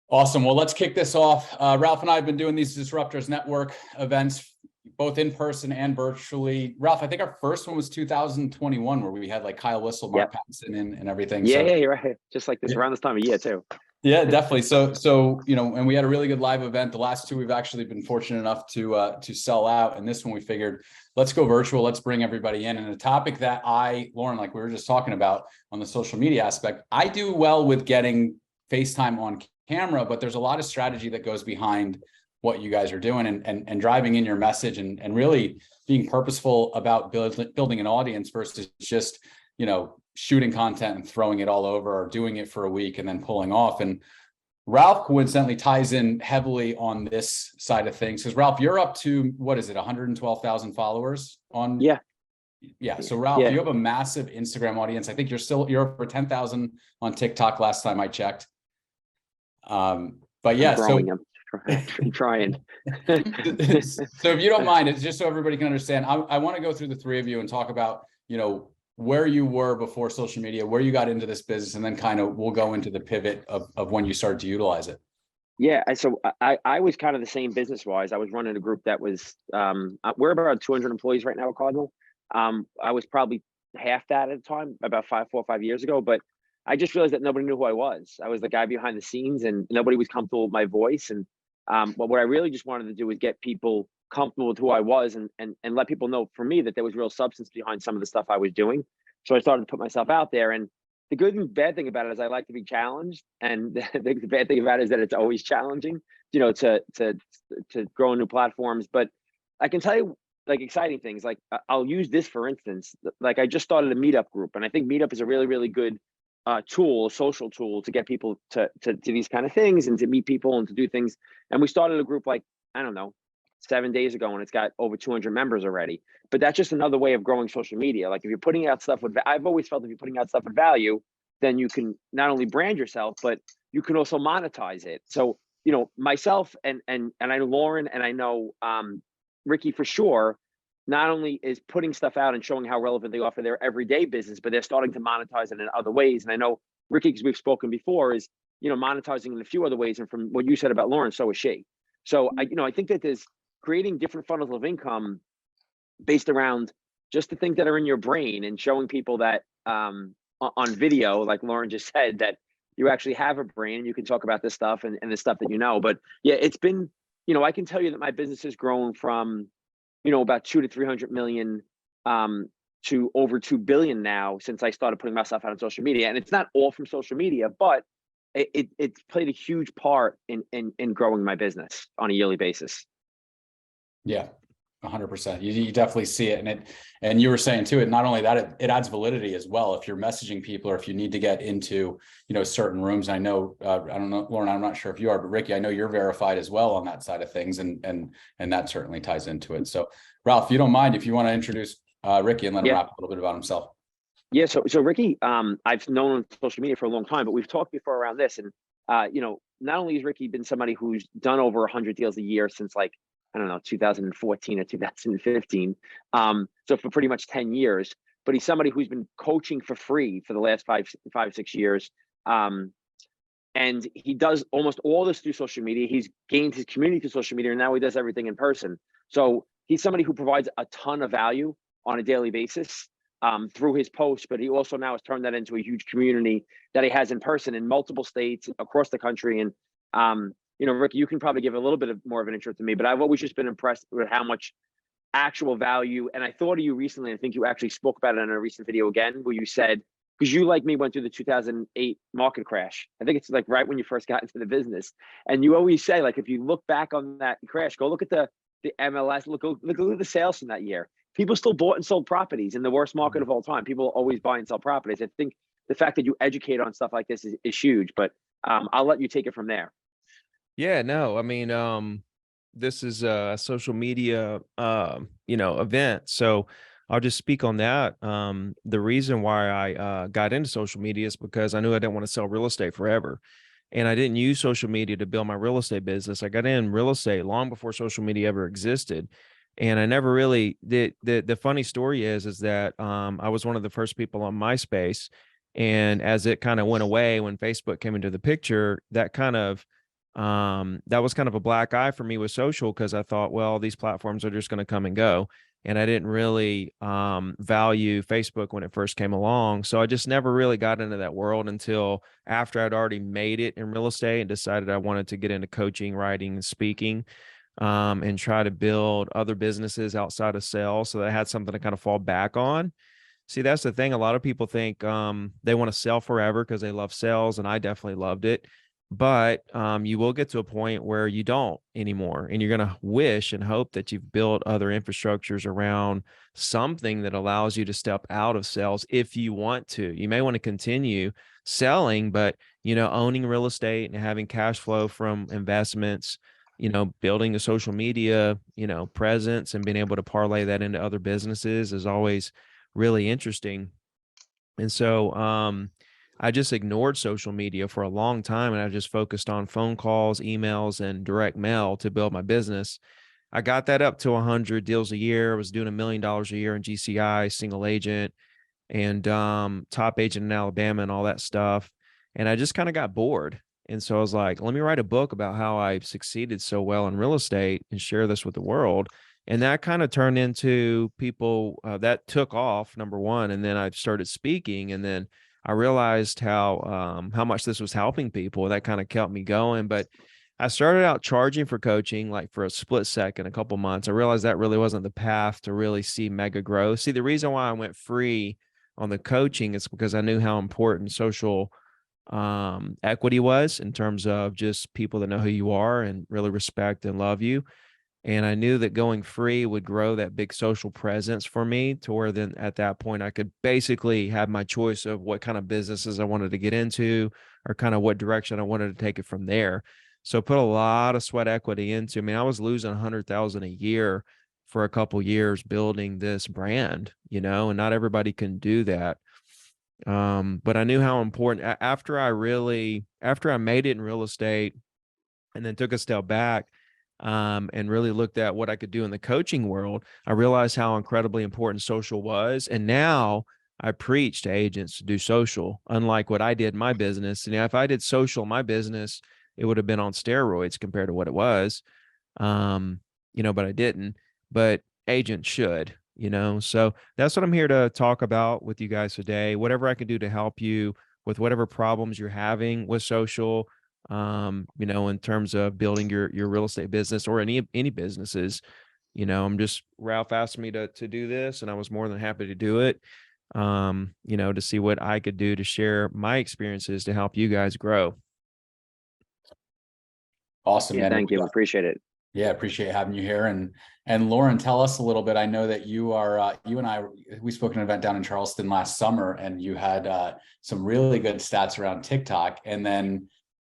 Awesome. Well, let's kick this off. Ralph and I have been doing these Disruptors Network events, both in person and virtually. Ralph, I think our first one was 2021, where we had like Kyle Whistle, Mark Yep. Pattinson and everything. Yeah, So yeah, you're right. Just like this yeah, around this time of year too. yeah, definitely. So and we had a really good live event. The last two we've actually been fortunate enough to sell out, and this one we figured let's go virtual. Let's bring everybody in. And a topic that Lauren, like we were just talking about on the social media aspect, I do well with getting FaceTime on camera, but there's a lot of strategy that goes behind what you guys are doing and driving in your message and really being purposeful about building an audience versus just, shooting content and throwing it all over or doing it for a week and then pulling off. And Ralph coincidentally ties in heavily on this side of things because Ralph, you're up to, what is it, 112,000 followers on? Yeah, Yeah. So Ralph, yeah. you have a massive Instagram audience. I think you're over 10,000 on TikTok last time I checked. But yeah, I'm growing. I'm trying. so if you don't mind, it's just so everybody can understand. I want to go through the three of you and talk about, where you were before social media, where you got into this business, and then kind of we'll go into the pivot of when you started to utilize it. Yeah, so I was kind of the same business wise. I was running a group that was we're about 200 employees right now at Cardinal. I was probably half that at the time, about 4 or 5 years ago. But I just realized that nobody knew who I was. I was the guy behind the scenes, and nobody was comfortable with my voice. And but what I really just wanted to do was get people comfortable with who I was, and let people know for me that there was real substance behind some of the stuff I was doing. So I started to put myself out there. And the good and bad thing about it is I like to be challenged, and the bad thing about it is that it's always challenging, to grow new platforms. But I can tell you like exciting things. Like I'll use this for instance. Like I just started a meetup group, and I think meetup is a really really good tool, a social tool to get people to these kind of things and to meet people and to do things. And we started a group like I don't know 7 days ago, and it's got over 200 members already. But that's just another way of growing social media. Like if you're putting out stuff with, I've always felt if you're putting out stuff with value, then you can not only brand yourself, but you can also monetize it. So, myself and I know Lauren and I know Ricky for sure, not only is putting stuff out and showing how relevant they are for their everyday business, but they're starting to monetize it in other ways. And I know Ricky, because we've spoken before, is monetizing in a few other ways. And from what you said about Lauren, so is she. So I think that there's creating different funnels of income based around just the things that are in your brain and showing people that on video, like Lauren just said, that you actually have a brain and you can talk about this stuff and the stuff that but yeah, it's been, I can tell you that my business has grown from, about 200 to 300 million to over 2 billion now since I started putting myself out on social media. And it's not all from social media, but it's played a huge part in growing my business on a yearly basis. Yeah, 100%. You definitely see it, and you were saying too. It not only that, it adds validity as well. If you're messaging people, or if you need to get into certain rooms. I know I don't know, Lauren. I'm not sure if you are, but Ricky, I know you're verified as well on that side of things, and that certainly ties into it. So, Ralph, if you don't mind, if you want to introduce Ricky and let him rap a little bit about himself. Yeah. So Ricky, I've known on social media for a long time, but we've talked before around this, and not only has Ricky been somebody who's done over 100 deals a year since like I don't know, 2014 or 2015. So for pretty much 10 years, but he's somebody who's been coaching for free for the last 6 years. And he does almost all this through social media. He's gained his community through social media, and now he does everything in person. So he's somebody who provides a ton of value on a daily basis through his posts, but he also now has turned that into a huge community that he has in person in multiple states across the country. And Ricky, you can probably give a little bit more of an intro to me, but I've always just been impressed with how much actual value. And I thought of you recently. I think you actually spoke about it in a recent video again, where you said, because you, like me, went through the 2008 market crash. I think it's like right when you first got into the business. And you always say, like, if you look back on that crash, go look at the MLS, look at the sales from that year. People still bought and sold properties in the worst market of all time. People always buy and sell properties. I think the fact that you educate on stuff like this is huge, but I'll let you take it from there. Yeah, no, I mean, this is a social media, event. So I'll just speak on that. The reason why I got into social media is because I knew I didn't want to sell real estate forever. And I didn't use social media to build my real estate business. I got in real estate long before social media ever existed. And I never really did. The funny story is that I was one of the first people on MySpace. And as it kind of went away when Facebook came into the picture, that kind of that was kind of a black eye for me with social, because I thought, well, these platforms are just going to come and go. And I didn't really value Facebook when it first came along. So I just never really got into that world until after I'd already made it in real estate and decided I wanted to get into coaching, writing, and speaking, and try to build other businesses outside of sales so that I had something to kind of fall back on. See, that's the thing. A lot of people think they want to sell forever because they love sales, and I definitely loved it. But you will get to a point where you don't anymore, and you're going to wish and hope that you've built other infrastructures around something that allows you to step out of sales if you want to. You may want to continue selling, but owning real estate and having cash flow from investments, building a social media, presence, and being able to parlay that into other businesses is always really interesting. And so I just ignored social media for a long time, and I just focused on phone calls, emails, and direct mail to build my business. I got that up to 100 deals a year. I was doing $1 million a year in GCI, single agent, and top agent in Alabama and all that stuff. And I just kind of got bored. And so I was like, let me write a book about how I succeeded so well in real estate and share this with the world. And that kind of turned into people that took off, number one. And then I started speaking, and then I realized how much this was helping people. That kind of kept me going. But I started out charging for coaching, like for a split second, a couple months. I realized that really wasn't the path to really see mega growth. See, the reason why I went free on the coaching is because I knew how important social equity was in terms of just people that know who you are and really respect and love you. And I knew that going free would grow that big social presence for me, to where then at that point I could basically have my choice of what kind of businesses I wanted to get into, or kind of what direction I wanted to take it from there. So put a lot of sweat equity into, I mean, I was losing 100,000 a year for a couple years building this brand, and not everybody can do that. But I knew how important after I made it in real estate and then took a step back, and really looked at what I could do in the coaching world, I realized how incredibly important social was. And now I preach to agents to do social, unlike what I did in my business. And if I did social in my business, it would have been on steroids compared to what it was. But I didn't. But agents should, So that's what I'm here to talk about with you guys today. Whatever I can do to help you with whatever problems you're having with social, in terms of building your real estate business or any businesses. I'm just, Ralph asked me to do this, and I was more than happy to do it. To see what I could do to share my experiences to help you guys grow. Awesome, Yeah, man. thank you. Appreciate it. Yeah, appreciate having you here. And Lauren, tell us a little bit. I know that you are you and I, we spoke at an event down in Charleston last summer, and you had some really good stats around TikTok. And then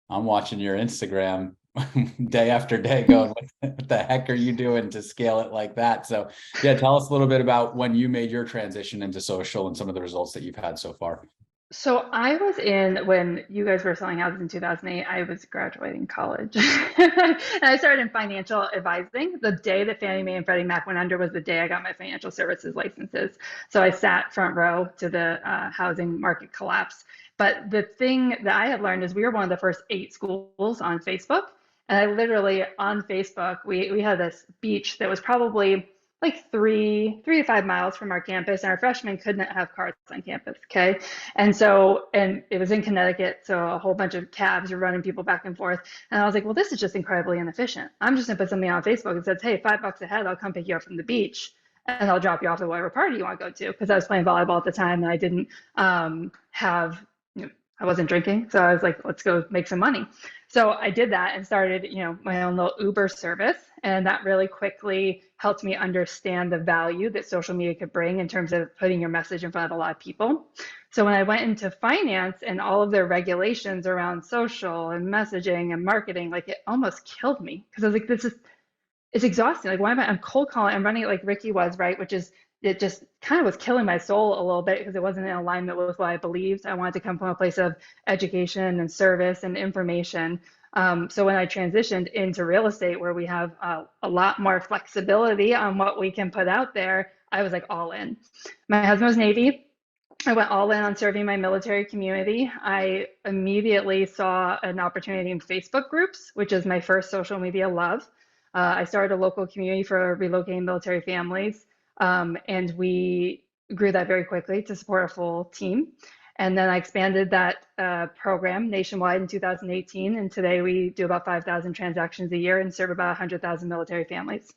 I'm watching your Instagram day after day going, what the heck are you doing to scale it like that? So yeah, tell us a little bit about when you made your transition into social and some of the results that you've had so far. So I was when you guys were selling houses in 2008, I was graduating college. And I started in financial advising. The day that Fannie Mae and Freddie Mac went under was the day I got my financial services licenses. So I sat front row to the housing market collapse. But the thing that I had learned is we were one of the first 8 schools on Facebook. And I literally, on Facebook, we had this beach that was probably like 3 to 5 miles from our campus, and our freshmen couldn't have cars on campus. Okay. And it was in Connecticut. So a whole bunch of cabs were running people back and forth. And I was like, well, this is just incredibly inefficient. I'm just gonna put something on Facebook that says, hey, $5 a head, I'll come pick you up from the beach and I'll drop you off to whatever party you want to go to. Cause I was playing volleyball at the time and I didn't have, I wasn't drinking. So I was like, let's go make some money. So I did that and started, my own little Uber service. And that really quickly helped me understand the value that social media could bring in terms of putting your message in front of a lot of people. So when I went into finance and all of their regulations around social and messaging and marketing, like it almost killed me because I was like, it's exhausting. Like, why am I'm cold calling? I'm running it like Ricky was, right? It just kind of was killing my soul a little bit because it wasn't in alignment with what I believed. I wanted to come from a place of education and service and information. So when I transitioned into real estate, where we have a lot more flexibility on what we can put out there, I was like all in. My husband was Navy. I went all in on serving my military community. I immediately saw an opportunity in Facebook groups, which is my first social media love. I started a local community for relocating military families, and we grew that very quickly to support a full team. And then I expanded that program nationwide in 2018, and today we do about 5,000 transactions a year and serve about 100,000 military families.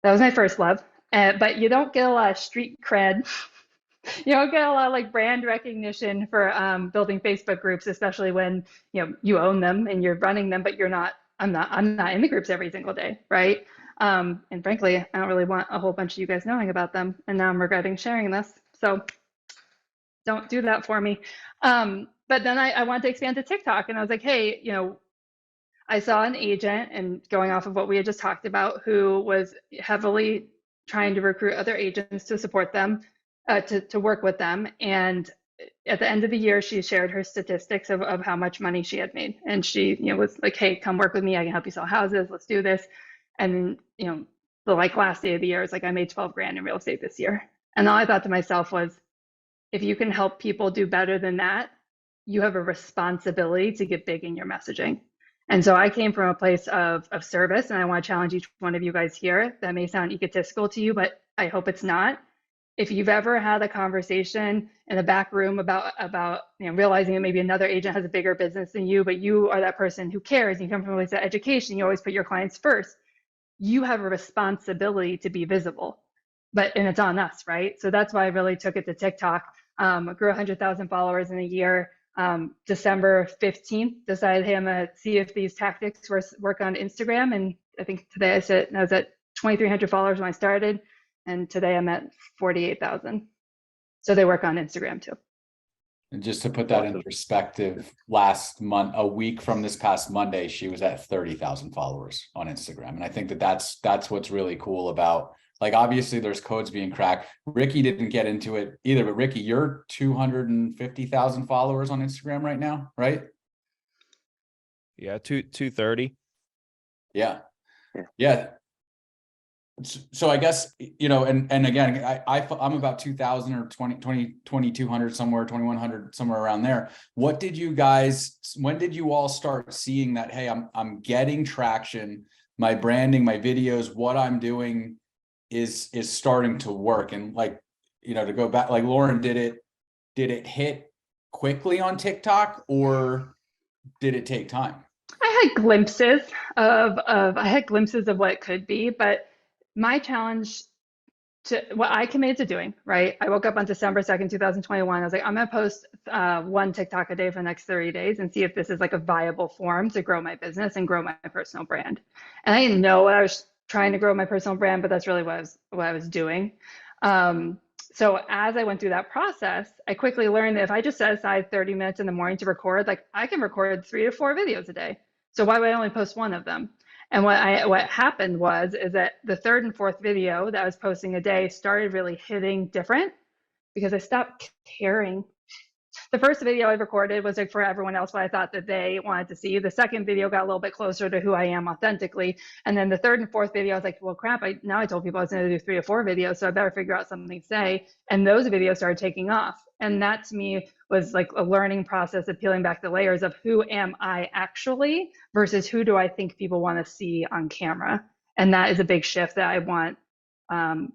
That was my first love, but you don't get a lot of street cred. You don't get a lot of like brand recognition for building Facebook groups, especially when you own them and you're running them, but you're not. I'm not in the groups every single day, right? And frankly, I don't really want a whole bunch of you guys knowing about them. And now I'm regretting sharing this. So don't do that for me. But then I wanted to expand to TikTok, and I was like, hey, I saw an agent, and going off of what we had just talked about, who was heavily trying to recruit other agents to support them, to work with them. And at the end of the year, she shared her statistics of how much money she had made. And she, was like, hey, come work with me. I can help you sell houses. Let's do this. And, the last day of the year is like, I made 12 grand in real estate this year. And all I thought to myself was, if you can help people do better than that, you have a responsibility to get big in your messaging. And so I came from a place of service, and I want to challenge each one of you guys here. That may sound egotistical to you, but I hope it's not. If you've ever had a conversation in the back room about realizing that maybe another agent has a bigger business than you, but you are that person who cares, and you come from a place of education, you always put your clients first, you have a responsibility to be visible. And it's on us, right? So that's why I really took it to TikTok. I grew 100,000 followers in a year. December 15th, decided, hey, I'm gonna see if these tactics work on Instagram. And I think today I was at 2,300 followers when I started, and today I'm at 48,000. So they work on Instagram too. And just to put that in perspective, last month, a week from this past Monday, she was at 30,000 followers on Instagram. And I think that's what's really cool about, like, obviously there's codes being cracked. Ricky didn't get into it either, but Ricky, you're 250,000 followers on Instagram right now, right? Yeah, 230. Yeah. So I guess, and again, I'm about 2,000 or 2,200 somewhere, 2,100 somewhere around there. When did you all start seeing that, hey, I'm getting traction, my branding, my videos, what I'm doing is starting to work? And to go back, like Lauren, did it hit quickly on TikTok, or did it take time? I had glimpses of what it could be, but my challenge to what I committed to doing, right? I woke up on December 2nd, 2021. I was like, I'm going to post one TikTok a day for the next 30 days and see if this is like a viable form to grow my business and grow my personal brand. And I didn't know what I was trying to grow my personal brand, but that's really what I was doing. So as I went through that process, I quickly learned that if I just set aside 30 minutes in the morning to record, like I can record 3 to 4 videos a day. So why would I only post one of them? And what happened is that the third and fourth video that I was posting a day started really hitting different because I stopped caring. The first video I recorded was like for everyone else, what I thought that they wanted to see. The second video got a little bit closer to who I am authentically. And then the third and fourth video, I was like, well, crap, now I told people I was going to do 3 or 4 videos, so I better figure out something to say. And those videos started taking off. And that to me was like a learning process of peeling back the layers of who am I actually versus who do I think people want to see on camera. And that is a big shift that I want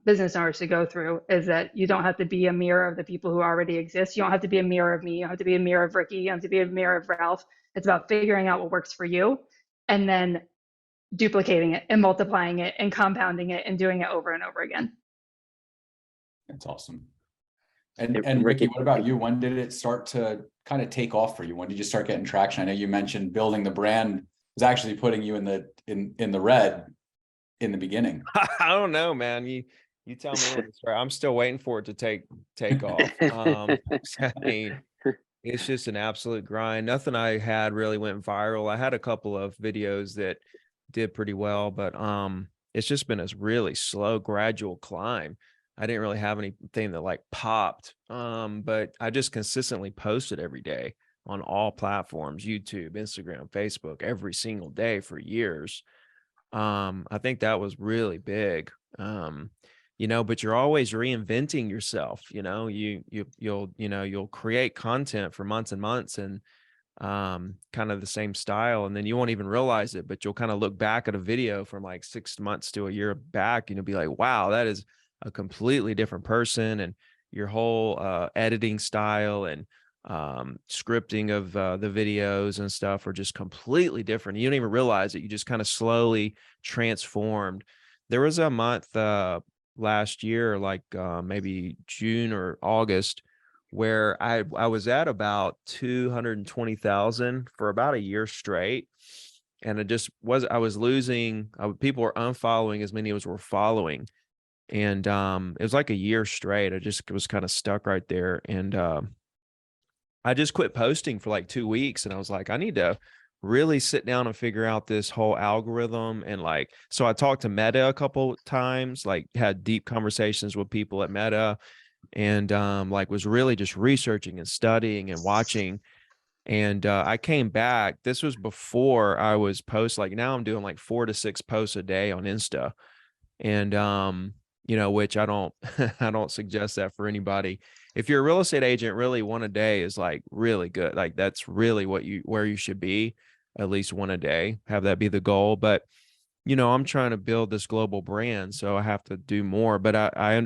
business owners to go through, is that you don't have to be a mirror of the people who already exist. You don't have to be a mirror of me. You don't have to be a mirror of Ricky. You don't have to be a mirror of Ralph. It's about figuring out what works for you and then duplicating it and multiplying it and compounding it and doing it over and over again. That's awesome. And Ricky, what about you? When did it start to kind of take off for you? When did you start getting traction? I know you mentioned building the brand was actually putting you in the red in the beginning. I don't know, man. You tell me when to start. I'm still waiting for it to take off. I mean, it's just an absolute grind. Nothing I had really went viral. I had a couple of videos that did pretty well, but it's just been a really slow, gradual climb. I didn't really have anything that like popped, but I just consistently posted every day on all platforms, YouTube, Instagram, Facebook, every single day for years. I think that was really big. but you're always reinventing yourself. You'll create content for months and months, and kind of the same style, and then you won't even realize it, but you'll kind of look back at a video from like 6 months to a year back, and you'll be like, wow, that is a completely different person. And your whole editing style and scripting of the videos and stuff are just completely different. You don't even realize it. You just kind of slowly transformed. There was a month last year, like maybe June or August, where I was at about 220,000 for about a year straight. And I was losing, people were unfollowing as many as were following. And it was like a year straight. I just was kind of stuck right there. And I just quit posting for like 2 weeks. And I was like, I need to really sit down and figure out this whole algorithm. And like, so I talked to Meta a couple times, like had deep conversations with people at Meta, and like was really just researching and studying and watching. And I came back. This was before I was like now I'm doing like 4 to 6 posts a day on Insta. And which I don't I don't suggest that for anybody. If you're a real estate agent, really one a day is like really good. Like that's really where you should be, at least one a day. Have that be the goal. But I'm trying to build this global brand, so I have to do more. But I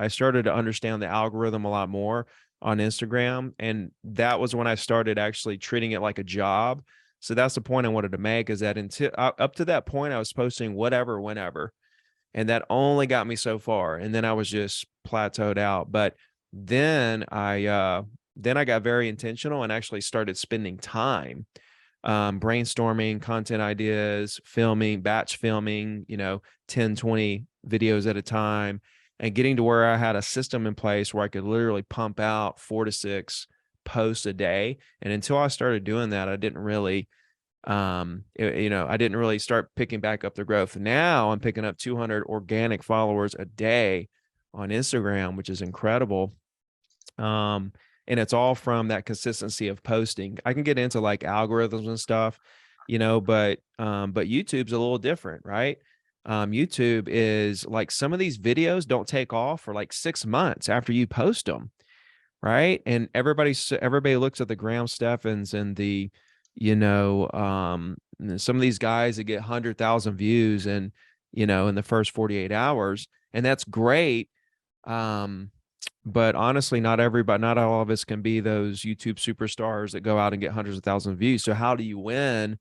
started to understand the algorithm a lot more on Instagram, and that was when I started actually treating it like a job. So that's the point I wanted to make, is that until up to that point, I was posting whatever, whenever, and that only got me so far, and then I was just plateaued out. But then I got very intentional and actually started spending time brainstorming content ideas, batch filming, 10, 20 videos at a time, and getting to where I had a system in place where I could literally pump out 4 to 6 posts a day. And until I started doing that, I didn't really, I didn't really start picking back up the growth. Now I'm picking up 200 organic followers a day on Instagram, which is incredible. And it's all from that consistency of posting. I can get into like algorithms and stuff, but YouTube's a little different, right? YouTube is like, some of these videos don't take off for like 6 months after you post them, right? And everybody looks at the Graham Steffens and the, some of these guys that get 100,000 views and, in the first 48 hours, and that's great. But honestly, not all of us can be those YouTube superstars that go out and get hundreds of thousands of views. So how do you win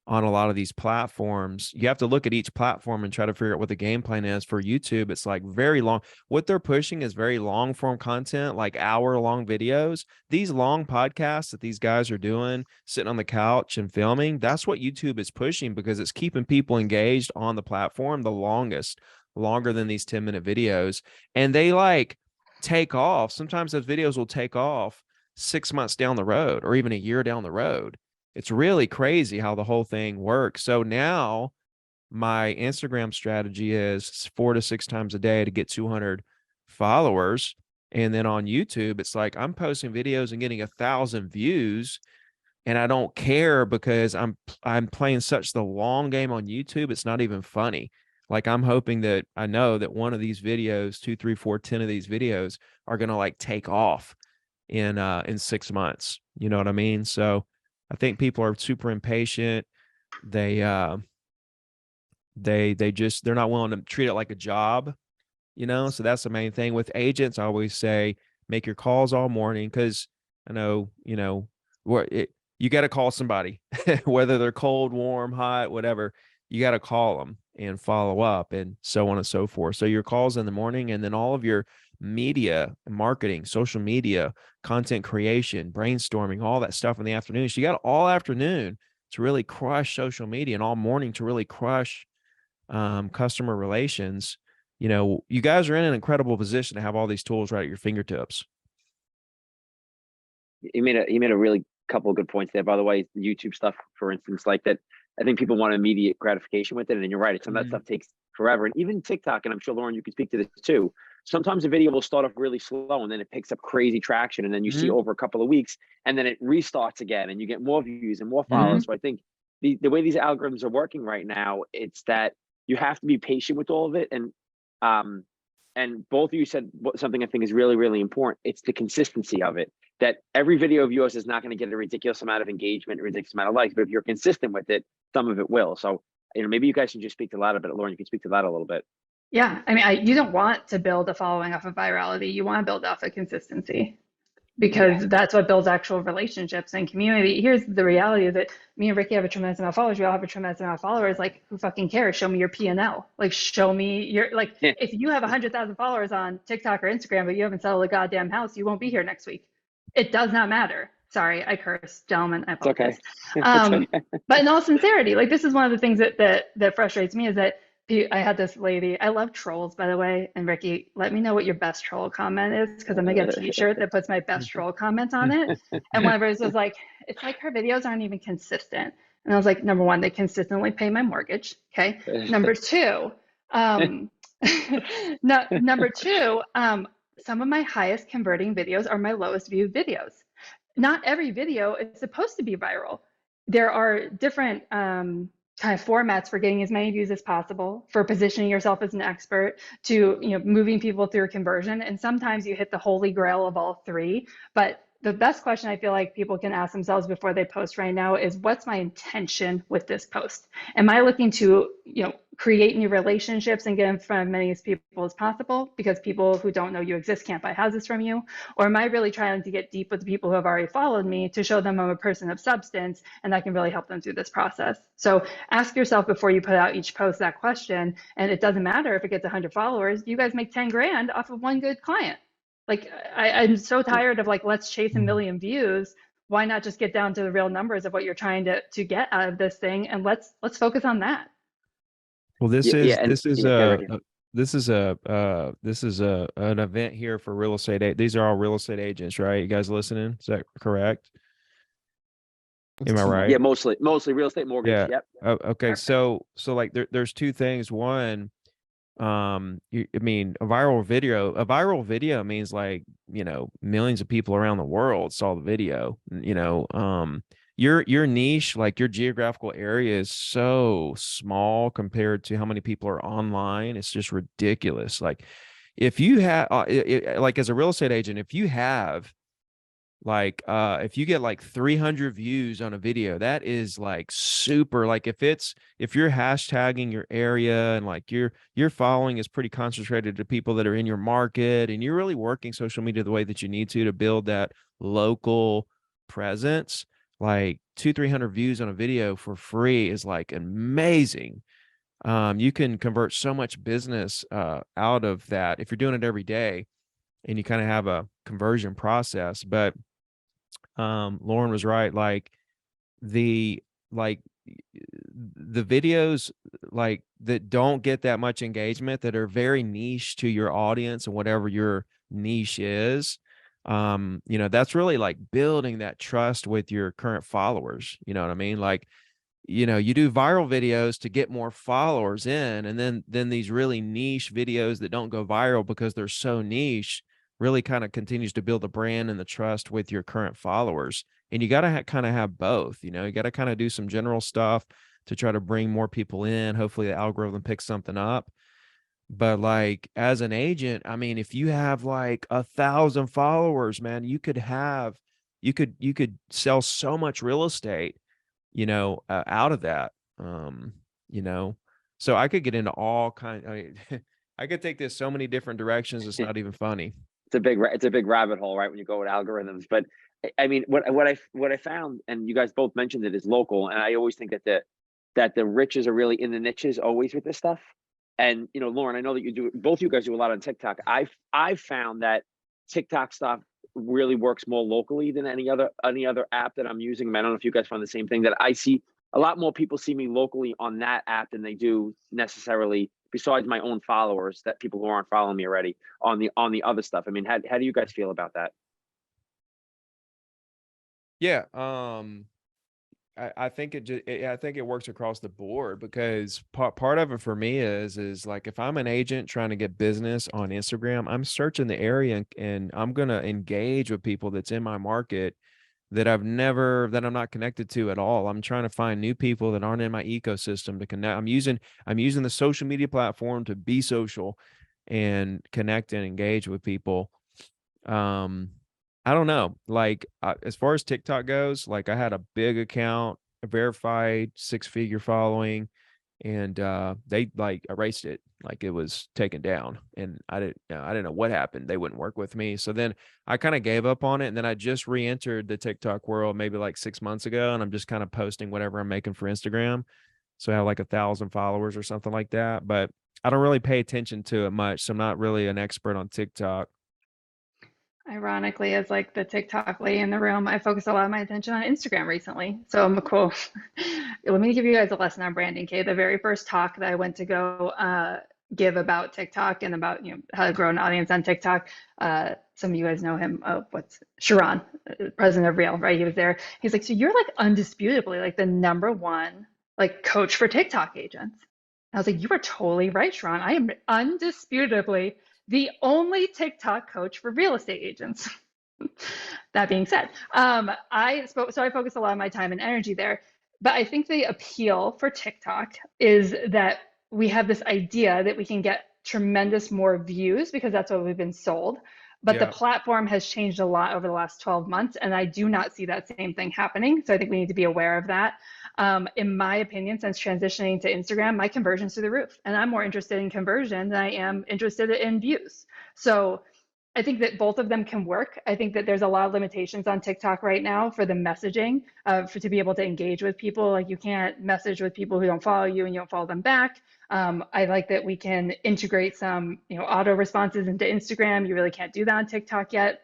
on a lot of these platforms? You have to look at each platform and try to figure out what the game plan is. For YouTube, it's like very long. What they're pushing is very long form content, like hour-long videos. These long podcasts that these guys are doing, sitting on the couch and filming, that's what YouTube is pushing, because it's keeping people engaged on the platform the longest, longer than these 10-minute videos. And they like take off. Sometimes those videos will take off 6 months down the road, or even a year down the road. It's really crazy how the whole thing works. So now my Instagram strategy is 4 to 6 times a day to get 200 followers. And then on YouTube, it's like I'm posting videos and getting 1,000 views, and I don't care, because I'm playing such the long game on YouTube. It's not even funny. Like, I'm hoping that I know that one of these videos, 2, 3, 4, 10 of these videos are going to like take off in 6 months. You know what I mean? So I think people are super impatient. They're not willing to treat it like a job, So that's the main thing with agents. I always say, make your calls all morning, because I know, you got to call somebody, whether they're cold, warm, hot, whatever. You got to call them and follow up, and so on and so forth. So your calls in the morning, and then all of your media, marketing, social media, content creation, brainstorming, all that stuff in the afternoon. So you got all afternoon to really crush social media, and all morning to really crush customer relations. You guys are in an incredible position to have all these tools right at your fingertips. You made a really couple of good points there. By the way, the YouTube stuff, for instance, like that, I think people want immediate gratification with it. And you're right, some of that stuff takes forever. And even TikTok, and I'm sure, Lauren, you can speak to this too. Sometimes a video will start off really slow, and then it picks up crazy traction. And then you see over a couple of weeks, and then it restarts again, and you get more views and more followers. So I think the way these algorithms are working right now, it's that you have to be patient with all of it. And and both of you said something I think is really, really important. It's the consistency of it. That every video of yours is not going to get a ridiculous amount of engagement, a ridiculous amount of likes, but if you're consistent with it, some of it will. So, maybe you guys can just speak to that a bit. Lauren, you can speak to that a little bit. Yeah, I mean, you don't want to build a following off of virality. You want to build off of consistency because that's what builds actual relationships and community. Here's the reality is that me and Ricky have a tremendous amount of followers. We all have a tremendous amount of followers. Like, who fucking cares? Show me your P&L. Like, show me your, like, if you have 100,000 followers on TikTok or Instagram, but you haven't settled a goddamn house, you won't be here next week. It does not matter. Sorry, I curse, gentlemen. I apologize. Okay. But in all sincerity, like, this is one of the things that frustrates me is that I had this lady. I love trolls, by the way. And Ricky, let me know what your best troll comment is, because I'm gonna get a T-shirt that puts my best troll comment on it. And one of hers was like, "It's like her videos aren't even consistent." And I was like, number one, they consistently pay my mortgage. Okay. Number two, number two, some of my highest converting videos are my lowest viewed videos. Not every video is supposed to be viral. There are different kind of formats for getting as many views as possible, for positioning yourself as an expert, to moving people through conversion. And sometimes you hit the holy grail of all three. But the best question I feel like people can ask themselves before they post right now is, what's my intention with this post? Am I looking to create new relationships and get in front of as many people as possible because people who don't know you exist can't buy houses from you? Or am I really trying to get deep with the people who have already followed me to show them I'm a person of substance and I can really help them through this process? So ask yourself before you put out each post that question. And it doesn't matter if it gets 100 followers. You guys make 10 grand off of one good client. Like, I'm so tired of, like, let's chase a million views. Why not just get down to the real numbers of what you're trying to get out of this thing, and let's focus on that. Well, this is an event here for real estate. These are all real estate agents, right? You guys listening? Is that correct? Am I right? Yeah, mostly real estate mortgage. Yeah. Yep. Oh, okay. So like there's two things. One, I mean, a viral video means, like, millions of people around the world saw the video. Your niche, like your geographical area, is so small compared to how many people are online. It's just ridiculous. Like, if you have like, as a real estate agent, if you have if you get like 300 views on a video, that is like super. Like, if you're hashtagging your area and like your following is pretty concentrated to people that are in your market, and you're really working social media the way that you need to build that local presence, like 200-300 views on a video for free is like amazing. You can convert so much business out of that if you're doing it every day and you kind of have a conversion process. But Lauren was right. Like, the videos like that don't get that much engagement, that are very niche to your audience and whatever your niche is, that's really like building that trust with your current followers. You know what I mean? Like, you do viral videos to get more followers in, and then these really niche videos that don't go viral because they're so niche really kind of continues to build the brand and the trust with your current followers. And you got to kind of have both. You got to kind of do some general stuff to try to bring more people in. Hopefully the algorithm picks something up. But like, as an agent, I mean, if you have like 1,000 followers, man, you could sell so much real estate, out of that. So I could get into all kinds. I mean, I could take this so many different directions. It's not even funny. It's a big rabbit hole, right? When you go with algorithms. But I mean, what I found, and you guys both mentioned it, is local. And I always think that the riches are really in the niches always with this stuff. And Lauren, I know that both you guys do a lot on TikTok. I've found that TikTok stuff really works more locally than any other app that I'm using. I don't know if you guys find the same thing, that I see a lot more people see me locally on that app than they do necessarily, besides my own followers, that people who aren't following me already on the other stuff. I mean, how do you guys feel about that? Yeah. I think it works across the board, because part of it for me is like, if I'm an agent trying to get business on Instagram, I'm searching the area and I'm going to engage with people that's in my market that I'm not connected to at all. I'm trying to find new people that aren't in my ecosystem to connect. I'm using the social media platform to be social, and connect and engage with people. I don't know, like, as far as TikTok goes, like, I had a big account, a verified 6-figure following, and they like erased it, like it was taken down, and I didn't know what happened. They wouldn't work with me. So then I kind of gave up on it, and then I just re-entered the TikTok world maybe like 6 months ago, and I'm just kind of posting whatever I'm making for Instagram. So I have like 1,000 followers or something like that, but I don't really pay attention to it much, so I'm not really an expert on TikTok. Ironically, as like the TikTok lady in the room, I focus a lot of my attention on Instagram recently. So I'm a cool. Let me give you guys a lesson on branding, Kay. The very first talk that I went to go give about TikTok and about how to grow an audience on TikTok. Some of you guys know him. What's Sharon, president of Real, right? He was there. He's like, so you're like undisputably like the #1 like coach for TikTok agents. I was like, you are totally right, Sharon. I am undisputably the only TikTok coach for real estate agents. That being said, I focus a lot of my time and energy there. But I think the appeal for TikTok is that we have this idea that we can get tremendous more views because that's what we've been sold. But the Yeah. platform has changed a lot over the last 12 months, and I do not see that same thing happening. So I think we need to be aware of that. In my opinion, since transitioning to Instagram, my conversion's through the roof, and I'm more interested in conversion than I am interested in views. So I think that both of them can work. I think that there's a lot of limitations on TikTok right now for the messaging, to be able to engage with people. Like you can't message with people who don't follow you and you don't follow them back. I like that we can integrate some, auto responses into Instagram. You really can't do that on TikTok yet.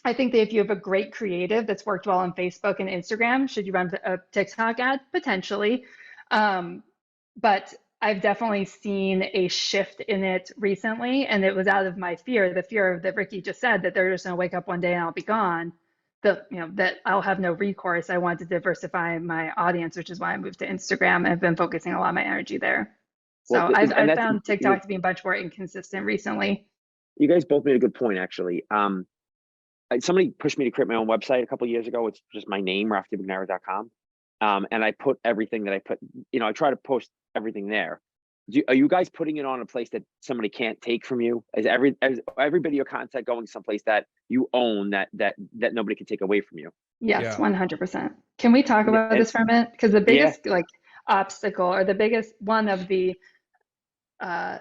I think that if you have a great creative that's worked well on Facebook and Instagram, should you run a TikTok ad? Potentially. But I've definitely seen a shift in it recently, and it was out of my fear, the fear that Ricky just said, that they're just going to wake up one day and I'll be gone. That I'll have no recourse. I want to diversify my audience, which is why I moved to Instagram and have been focusing a lot of my energy there. Well, So I've that's found TikTok to be much more inconsistent recently. you guys both made a good point, actually. Somebody pushed me to create my own website a couple of years ago. It's just my name, raftibugnara.com. And I put everything that I put, I try to post everything there. Are you guys putting it on a place that somebody can't take from you? Is every video content going someplace that you own that nobody can take away from you? Yes, Yeah. 100%. Can we talk about And this for a minute? Because the yeah, biggest obstacle, or the biggest one of the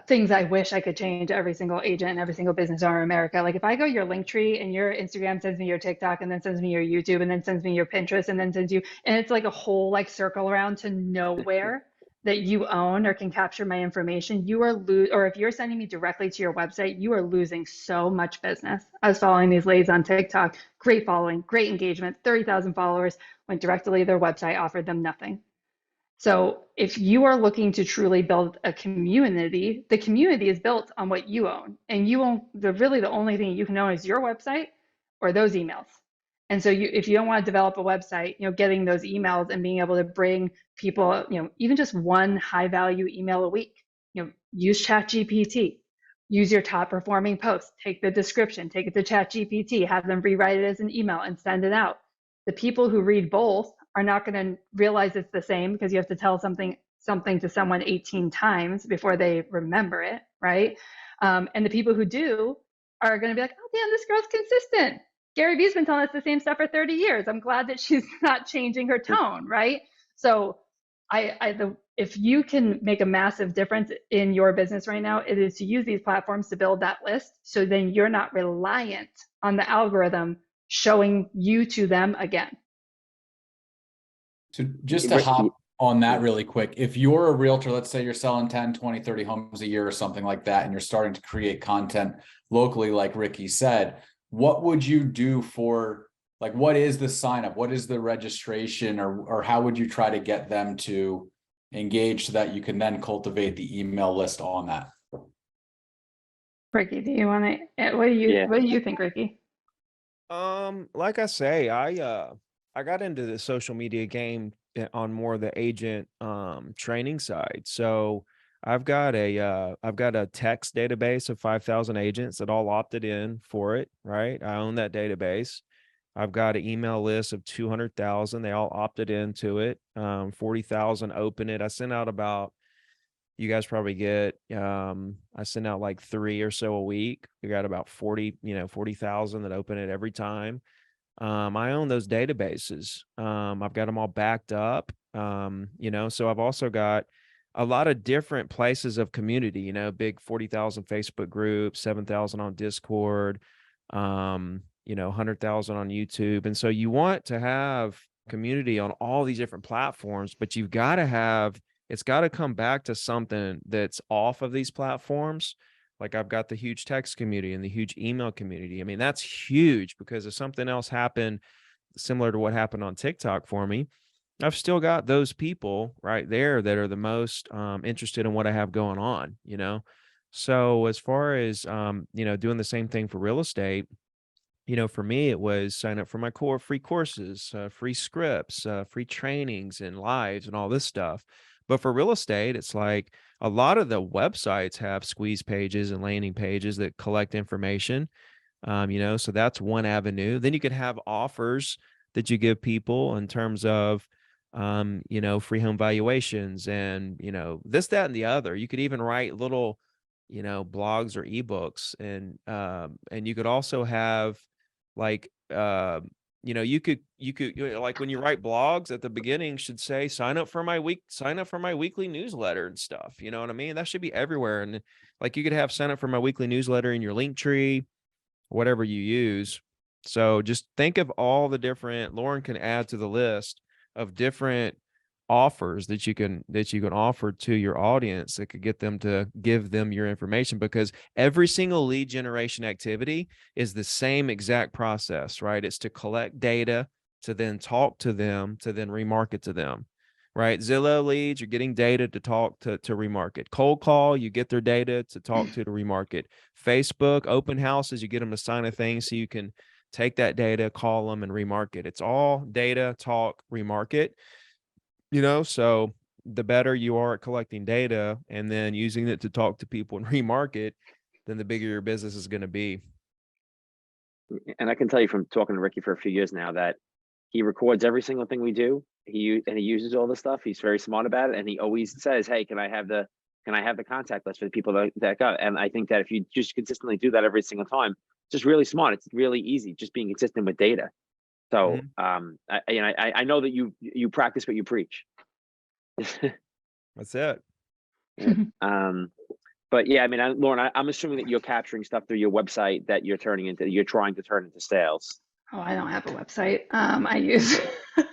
things I wish I could change every single agent and every single business owner in America. Like if I go your Linktree and your Instagram sends me your TikTok and then sends me your YouTube and then sends me your Pinterest and then sends you, and it's like a whole like circle around to nowhere that you own or can capture my information, you are or if you're sending me directly to your website, you are losing so much business. I was following these ladies on TikTok, great following, great engagement, 30,000 followers, went directly to their website, offered them nothing. So if you are looking to truly build a community, the community is built on what you own, and you own the only thing you can own is your website or those emails. And so if you don't want to develop a website, getting those emails and being able to bring people, even just one high value email a week, use ChatGPT, use your top performing post, take the description, take it to ChatGPT, have them rewrite it as an email and send it out. The people who read both are not going to realize it's the same because you have to tell something to someone 18 times before they remember it, right? And the people who do are going to be like, oh, damn, this girl's consistent. Gary Vee's been telling us the same stuff for 30 years. I'm glad that she's not changing her tone, right? So if you can make a massive difference in your business right now, it is to use these platforms to build that list. So then you're not reliant on the algorithm showing you to them again. So just to hop on that really quick, if you're a realtor, let's say you're selling 10, 20, 30 homes a year or something like that, and you're starting to create content locally, like Ricky said, what would you do for, like, what is the sign up? What is the registration, or how would you try to get them to engage so that you can then cultivate the email list on that? Ricky, do you want to, what do you think, Ricky? Like I say, I got into the social media game on more of the agent training side. So I've got a text database of 5,000 agents that all opted in for it, right? I own that database. I've got an email list of 200,000. They all opted into it. 40,000 open it. I sent out about You guys probably get, I send out like 3 or so a week. We got about 40,000 that open it every time. I own those databases. I've got them all backed up. So I've also got a lot of different places of community, big 40,000 Facebook group, 7,000 on Discord, 100,000 on YouTube. And so you want to have community on all these different platforms, but it's got to come back to something that's off of these platforms. Like I've got the huge text community and the huge email community. I mean, that's huge because if something else happened similar to what happened on TikTok for me, I've still got those people right there that are the most interested in what I have going on. So as far as doing the same thing for real estate, for me, it was sign up for my core free courses, free scripts, free trainings and lives and all this stuff. But for real estate, it's like a lot of the websites have squeeze pages and landing pages that collect information. So that's one avenue. Then you could have offers that you give people in terms of, free home valuations and, this, that, and the other. You could even write little, blogs or ebooks, and you could also have like, like when you write blogs at the beginning should say, sign up for my weekly newsletter and stuff. You know what I mean? That should be everywhere. And like you could have sign up for my weekly newsletter in your link tree, whatever you use. So just think of all the different, Lauren can add to the list of different offers that you can offer to your audience that could get them to give them your information, because every single lead generation activity is the same exact process, right? It's to collect data, to then talk to them, to then remarket to them, right? Zillow leads, you're getting data to talk to remarket. Cold call, you get their data to talk to remarket. Facebook open houses, you get them to sign a thing so you can take that data, call them, and remarket. It's all data, talk, remarket. So the better you are at collecting data and then using it to talk to people and remarket, then the bigger your business is going to be. And I can tell you from talking to Ricky for a few years now that he records every single thing we do. He uses all the stuff. He's very smart about it, and he always says, "Hey, can I have the contact list for the people that got?" And I think that if you just consistently do that every single time, it's just really smart. It's really easy, just being consistent with data. So, I know that you practice what you preach. That's it. But yeah, I mean, Lauren, I'm assuming that you're capturing stuff through your website that you're trying to turn into sales. Oh, I don't have a website. I use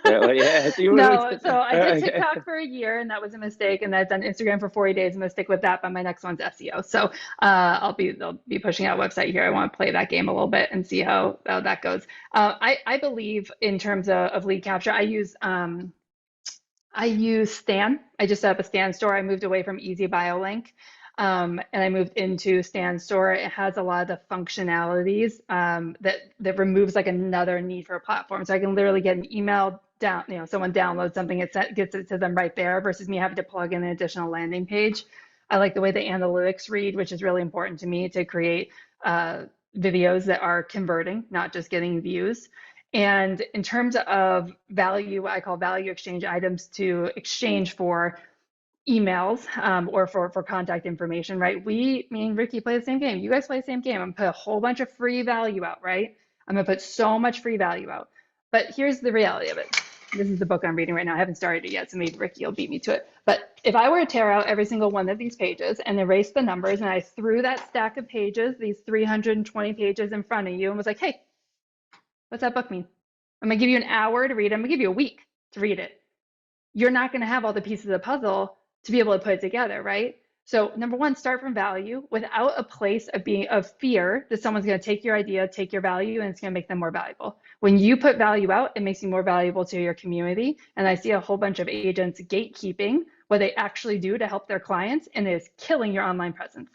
Yeah, no. So I did TikTok for a year, and that was a mistake. And I've done Instagram for 40 days. I'm gonna stick with that. But my next one's SEO. So they'll be pushing out a website here. I want to play that game a little bit and see how that goes. I believe in terms of lead capture, I use Stan. I just set up a Stan store. I moved away from Easy BioLink. And I moved into Stan Store. It has a lot of the functionalities that removes like another need for a platform. So I can literally get an email down, someone downloads something, gets it to them right there versus me having to plug in an additional landing page. I like the way the analytics read, which is really important to me to create videos that are converting, not just getting views. And in terms of value, what I call value exchange items to exchange for emails or for contact information, right? Me and Ricky play the same game. You guys play the same game. I'm gonna put a whole bunch of free value out, right? I'm gonna put so much free value out. But here's the reality of it. This is the book I'm reading right now. I haven't started it yet, so maybe Ricky will beat me to it. But if I were to tear out every single one of these pages and erase the numbers, and I threw that stack of pages, these 320 pages in front of you, and was like, hey, what's that book mean? I'm gonna give you an hour to read it. I'm gonna give you a week to read it. You're not gonna have all the pieces of the puzzle to be able to put it together, right? So number one, start from value without a place of fear that someone's going to take your idea, take your value, and it's going to make them more valuable. When you put value out, it makes you more valuable to your community. And I see a whole bunch of agents gatekeeping what they actually do to help their clients, and it is killing your online presence.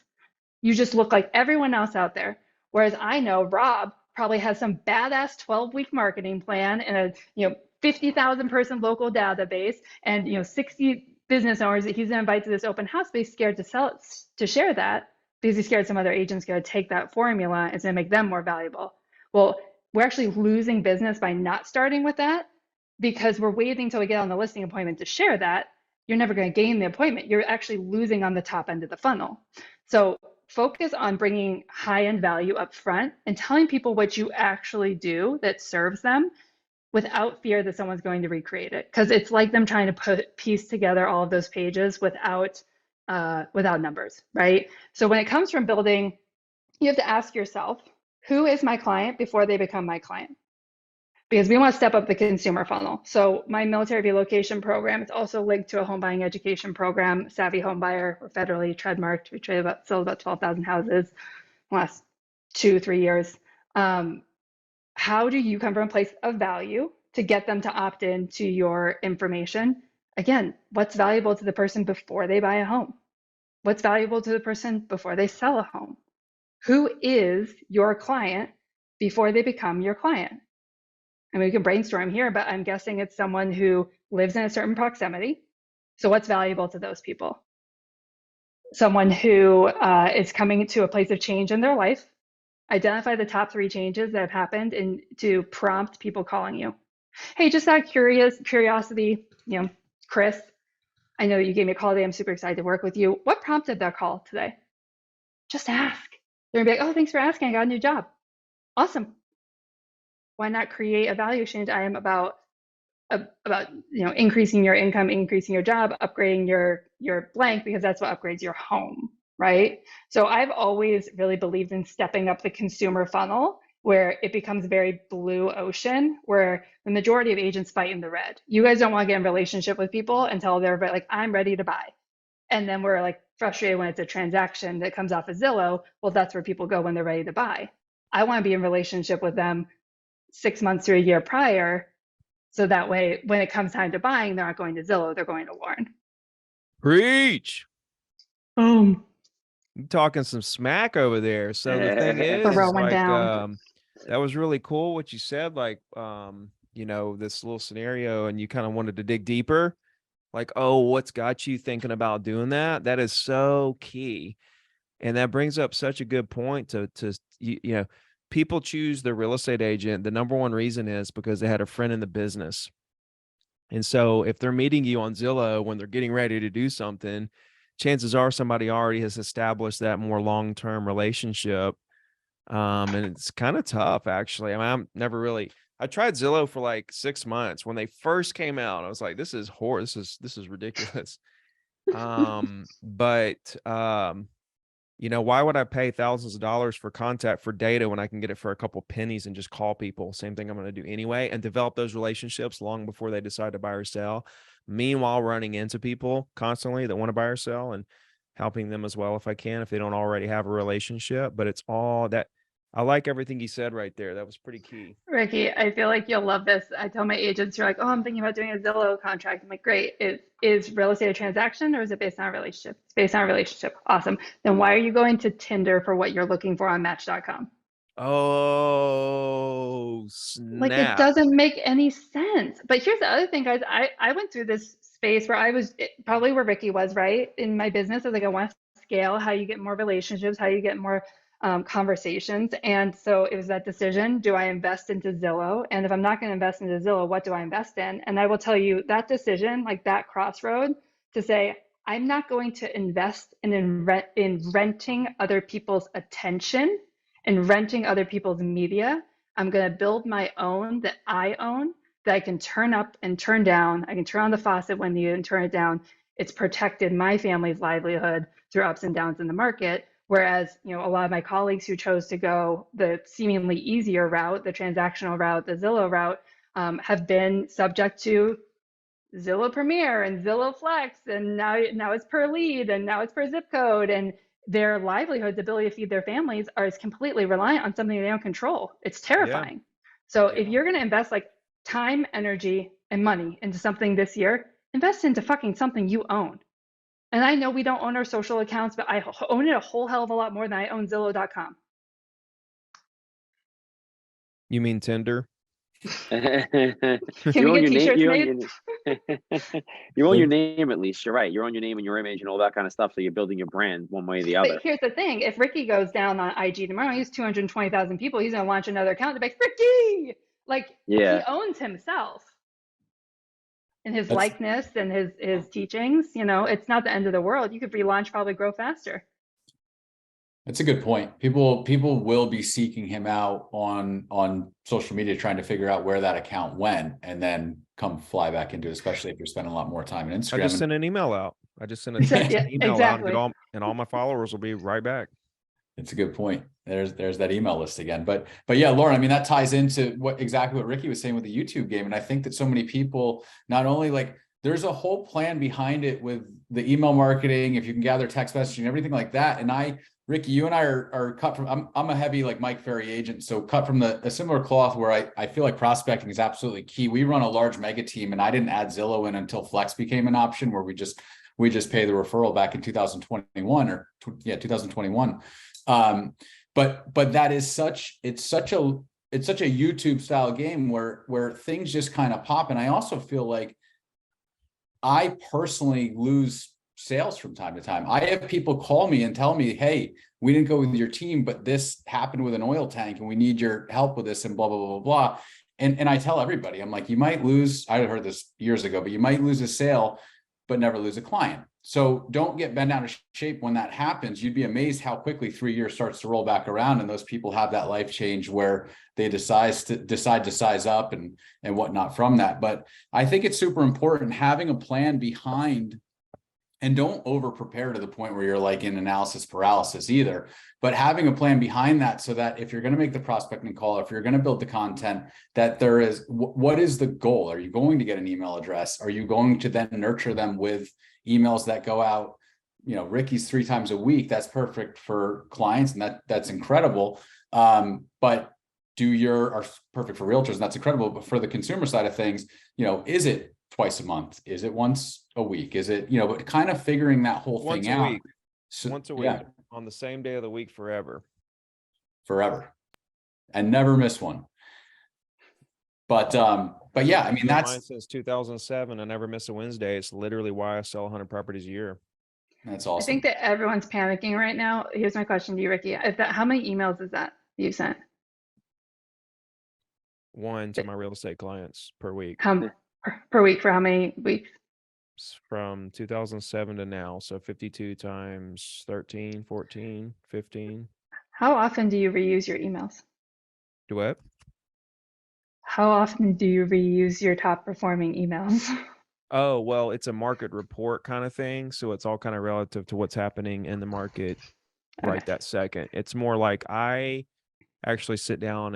You just look like everyone else out there. Whereas I know Rob probably has some badass 12-week marketing plan and a 50,000 person local database and 60 business owners that he's going to invite to this open house, but he's scared to share that because he's scared some other agent's going to take that formula and it's going to make them more valuable. Well, we're actually losing business by not starting with that because we're waiting till we get on the listing appointment to share that. you're never going to gain the appointment. You're actually losing on the top end of the funnel. So focus on bringing high-end value up front and telling people what you actually do that serves them without fear that someone's going to recreate it. Because it's like them trying to piece together all of those pages without numbers, right? So when it comes from building, you have to ask yourself, who is my client before they become my client? Because we want to step up the consumer funnel. So my military relocation program is also linked to a home buying education program, Savvy Home Buyer. We're federally trademarked. We sold about 12,000 houses in the last 2-3 years. How do you come from a place of value to get them to opt in to your information? Again, what's valuable to the person before they buy a home? What's valuable to the person before they sell a home? Who is your client before they become your client? And we can brainstorm here, but I'm guessing it's someone who lives in a certain proximity. So what's valuable to those people? Someone who is coming to a place of change in their life. Identify the top 3 changes that have happened and to prompt people calling you. Hey, just out of curiosity, Chris, I know you gave me a call today. I'm super excited to work with you. What prompted that call today? Just ask. They're gonna be like, oh, thanks for asking. I got a new job. Awesome. Why not create a value exchange item about increasing your income, increasing your job, upgrading your blank, because that's what upgrades your home, right? So I've always really believed in stepping up the consumer funnel where it becomes very blue ocean, where the majority of agents fight in the red. You guys don't want to get in a relationship with people until they're like, I'm ready to buy. And then we're like frustrated when it's a transaction that comes off of Zillow. Well, that's where people go when they're ready to buy. I want to be in relationship with them 6 months to a year prior. So that way, when it comes time to buying, they're not going to Zillow, they're going to Lauren. Preach. Boom. You talking some smack over there. So the thing The is, roll went like, down. that was really cool what you said, like, this little scenario, and you kind of wanted to dig deeper. Like, oh, what's got you thinking about doing that? That is so key. And that brings up such a good point to people choose their real estate agent. The number one reason is because they had a friend in the business. And so if they're meeting you on Zillow when they're getting ready to do something, chances are somebody already has established that more long-term relationship. And it's kind of tough, actually. I mean, I tried Zillow for like 6 months. When they first came out, I was like, this is this is ridiculous. Why would I pay thousands of dollars for contact for data when I can get it for a couple pennies and just call people? Same thing I'm going to do anyway, and develop those relationships long before they decide to buy or sell. Meanwhile, running into people constantly that want to buy or sell and helping them as well if I can, if they don't already have a relationship. But it's all that. I like everything you said right there. That was pretty key. Ricky, I feel like you'll love this. I tell my agents, you're like, oh, I'm thinking about doing a Zillow contract. I'm like, great. Is real estate a transaction or is it based on a relationship? It's based on a relationship. Awesome. Then why are you going to Tinder for what you're looking for on Match.com? Oh, snap. Like, it doesn't make any sense. But here's the other thing, guys. I went through this space where I was probably where Ricky was, right? In my business, I was like, I want to scale how you get more relationships, how you get more conversations. And so it was that decision, do I invest into Zillow? And if I'm not going to invest into Zillow, what do I invest in? And I will tell you that decision, like that crossroad to say, I'm not going to invest in renting other people's attention and renting other people's media. I'm going to build my own that I own, that I can turn up and turn down. I can turn on the faucet when needed and turn it down. It's protected my family's livelihood through ups and downs in the market. Whereas, a lot of my colleagues who chose to go the seemingly easier route, the transactional route, the Zillow route, have been subject to Zillow Premier and Zillow Flex, and now it's per lead, and now it's per zip code, and their livelihoods, ability to feed their families is completely reliant on something they don't control. It's terrifying. Yeah. So if you're going to invest like time, energy, and money into something this year, invest into fucking something you own. And I know we don't own our social accounts, but I own it a whole hell of a lot more than I own Zillow.com. You mean Tinder? Can we get t-shirts made? You own your name at least. You're right. You own your name and your image and all that kind of stuff. So you're building your brand one way or the other. But here's the thing. If Ricky goes down on IG tomorrow, he's 220,000 people. He's going to launch another account to be like, Ricky! Like, he owns himself. and his That's likeness and his teachings, it's not the end of the world. You could relaunch, probably grow faster. That's a good point. People will be seeking him out on social media, trying to figure out where that account went, and then come fly back into it, especially if you're spending a lot more time in Instagram. I just sent an email out. I just sent Yeah, an email out, and all my followers will be right back. It's a good point. There's that email list again. But yeah, Lauren, I mean, that ties into exactly what Ricky was saying with the YouTube game. And I think that so many people, not only like, there's a whole plan behind it with the email marketing, if you can gather text messaging, everything like that. And Ricky, you and I are cut from, I'm a heavy like Mike Ferry agent. So cut from a similar cloth where I feel like prospecting is absolutely key. We run a large mega team, and I didn't add Zillow in until Flex became an option, where we just pay the referral back in 2021 2021. But that is it's such a YouTube style game where things just kind of pop. And I also feel like I personally lose sales from time to time. I have people call me and tell me, hey, we didn't go with your team, but this happened with an oil tank and we need your help with this, and blah, blah, blah, blah, blah. And I tell everybody, I'm like, you might lose, I heard this years ago, but you might lose a sale, but never lose a client. So don't get bent out of shape when that happens. You'd be amazed how quickly 3 years starts to roll back around, and those people have that life change where they decide to size up and whatnot from that. But I think it's super important having a plan behind, and don't over prepare to the point where you're like in analysis paralysis either, but having a plan behind that, so that if you're going to make the prospecting call, if you're going to build the content, that there is, what is the goal? Are you going to get an email address? Are you going to then nurture them with emails that go out, Ricky's 3 times a week? That's perfect for clients, and that's incredible. But are perfect for realtors, and that's incredible. But for the consumer side of things, is it twice a month? Is it once a week? Is it, but kind of figuring that whole thing out. Once a week on the same day of the week forever, and never miss one. But yeah, I mean, that's mine since 2007. I never miss a Wednesday. It's literally why I sell 100 properties a year. That's awesome. I think that everyone's panicking right now. Here's my question to you, Ricky. How many emails is that you sent? 1 to my real estate clients per week. Per week for how many weeks? From 2007 to now. So 52 times 13, 14, 15. How often do you reuse your emails? Do what? How often do you reuse your top performing emails? Oh, well, it's a market report kind of thing. So it's all kind of relative to what's happening in the market right that second. It's more like I actually sit down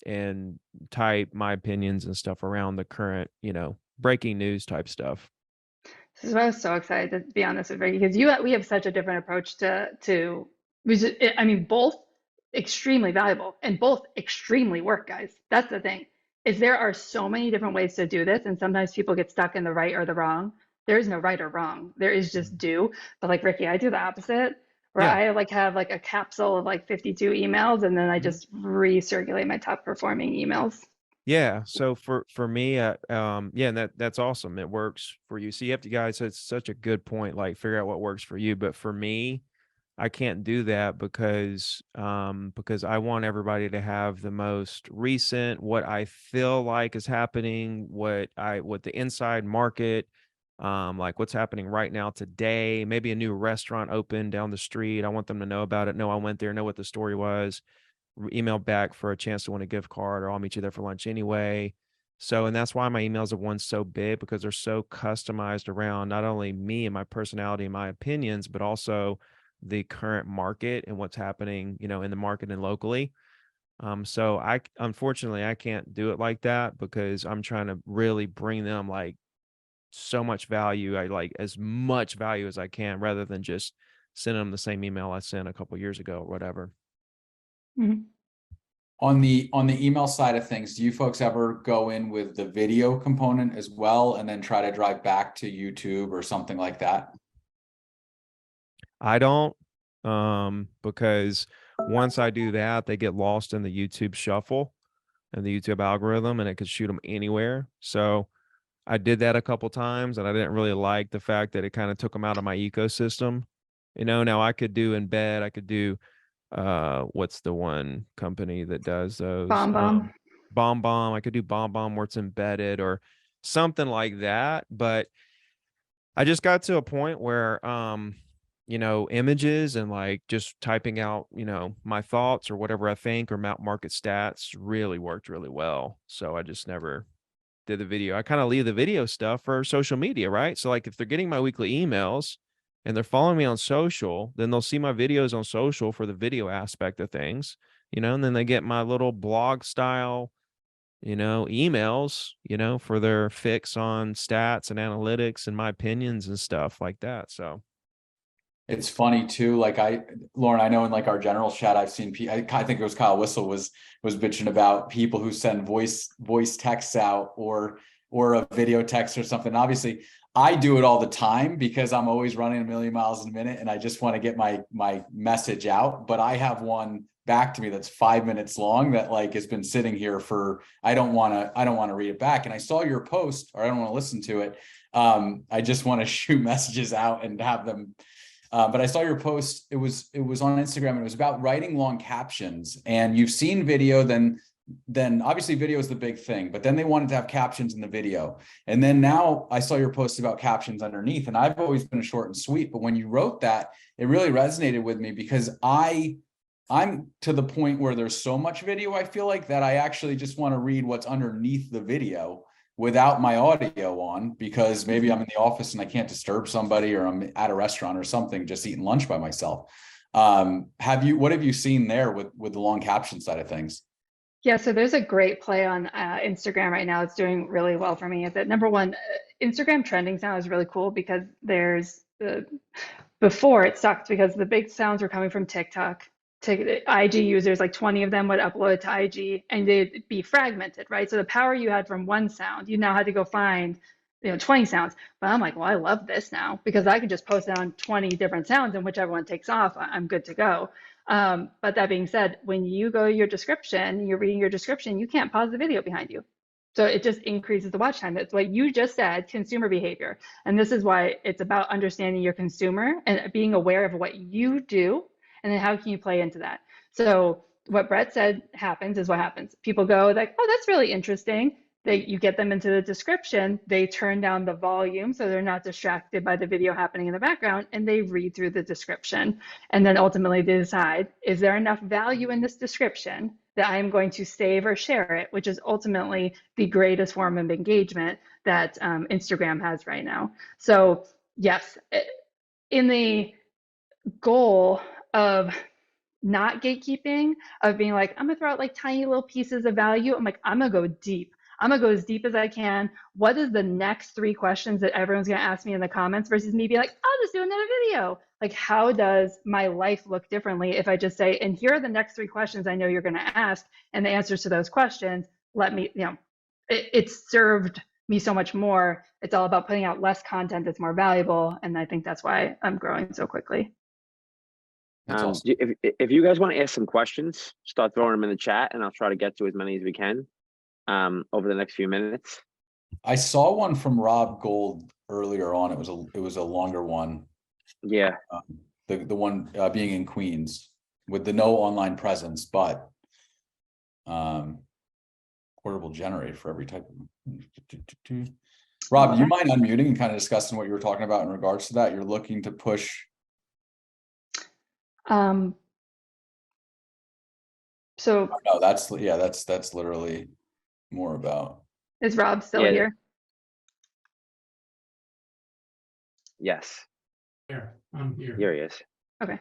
and type my opinions and stuff around the current, breaking news type stuff. This is why I was so excited to be on this with Ricky, because we have such a different approach both extremely valuable and both extremely work, guys. That's the thing, is there are so many different ways to do this, and sometimes people get stuck in the right or the wrong. There is no right or wrong. There is just do. But like Ricky, I do the opposite, where I have like a capsule of like 52 emails, and then I just recirculate my top performing emails. Yeah. So for me, and that's awesome. It works for you. So you have to, guys, it's such a good point, like figure out what works for you. But for me, I can't do that because I want everybody to have the most recent, what I feel like is happening, what the inside market, like what's happening right now today. Maybe a new restaurant opened down the street. I want them to know about it. Know I went there, know what the story was. Email back for a chance to win a gift card, or I'll meet you there for lunch anyway. So, and that's why my emails have won so big, because they're so customized around not only me and my personality and my opinions, but also the current market and what's happening, in the market and locally. So unfortunately, I can't do it like that, because I'm trying to really bring them like so much value. I like as much value as I can, rather than just sending them the same email I sent a couple years ago or whatever. Mm-hmm. On the email side of things, do you folks ever go in with the video component as well, and then try to drive back to YouTube or something like that? I don't, because once I do that, they get lost in the YouTube shuffle and the YouTube algorithm, and it could shoot them anywhere. So I did that a couple times, and I didn't really like the fact that it kind of took them out of my ecosystem. Now I could do embed, I could do what's the one company that does those? Bomb. Bomb. I could do Bomb where it's embedded, or something like that. But I just got to a point where, images and like just typing out, my thoughts or whatever I think or mount market stats really worked really well. So I just never did the video. I kind of leave the video stuff for social media, right? So like if they're getting my weekly emails and they're following me on social, then they'll see my videos on social for the video aspect of things, and then they get my little blog style, emails, for their fix on stats and analytics and my opinions and stuff like that. So It's funny too. Like Lauren, I know in like our general chat, I've seen, I think it was Kyle Whistle was bitching about people who send voice texts out or a video text or something. Obviously, I do it all the time because I'm always running a million miles in a minute and I just want to get my message out. But I have one back to me that's 5 minutes long that like has been sitting here for, I don't want to read it back. And I saw your post, or I don't want to listen to it. I just want to shoot messages out and have them. But I saw your post. It was on Instagram and it was about writing long captions. And you've seen video, then obviously video is the big thing, but then they wanted to have captions in the video. And then now I saw your post about captions underneath, and I've always been a short and sweet, but when you wrote that, it really resonated with me because I'm to the point where there's so much video, I feel like, that I actually just want to read what's underneath the video without my audio on, because maybe I'm in the office and I can't disturb somebody, or I'm at a restaurant or something, just eating lunch by myself. What have you seen there with the long caption side of things? Yeah, so there's a great play on Instagram right now. It's doing really well for me. Is that number one, Instagram trending now is really cool because there's before it sucked because the big sounds were coming from TikTok. IG users, like 20 of them would upload to IG and they'd be fragmented, right? So the power you had from one sound, you now had to go find, 20 sounds. But I'm like, well, I love this now because I can just post down 20 different sounds and whichever one takes off, I'm good to go. But that being said, when you go to your description, you're reading your description, you can't pause the video behind you. So it just increases the watch time. That's what you just said, consumer behavior. And this is why it's about understanding your consumer and being aware of what you do, and then how can you play into that? So what Brett said happens is what happens. People go like, oh, that's really interesting. You get them into the description, they turn down the volume so they're not distracted by the video happening in the background, and they read through the description. And then ultimately they decide, is there enough value in this description that I'm going to save or share it, which is ultimately the greatest form of engagement that Instagram has right now. So yes, in the goal of not gatekeeping, of being like, I'm gonna throw out like tiny little pieces of value. I'm like, I'm gonna go deep. I'm gonna go as deep as I can. What is the next 3 questions that everyone's gonna ask me in the comments versus me be like, I'll just do another video. Like, how does my life look differently if I just say, and here are the next 3 questions I know you're gonna ask, and the answers to those questions, let me, it's served me so much more. It's all about putting out less content that's more valuable. And I think that's why I'm growing so quickly. Awesome. If you guys want to ask some questions, start throwing them in the chat and I'll try to get to as many as we can over the next few minutes. I saw one from Rob Gold earlier on. It was a longer one. Yeah. The one being in Queens with the no online presence, but portable generator for every type of. Rob, you mind unmuting and kind of discussing what you were talking about in regards to that? You're looking to push. So no, that's literally more about. Is Rob still here? Yes. There, I'm here. Here he is. Okay.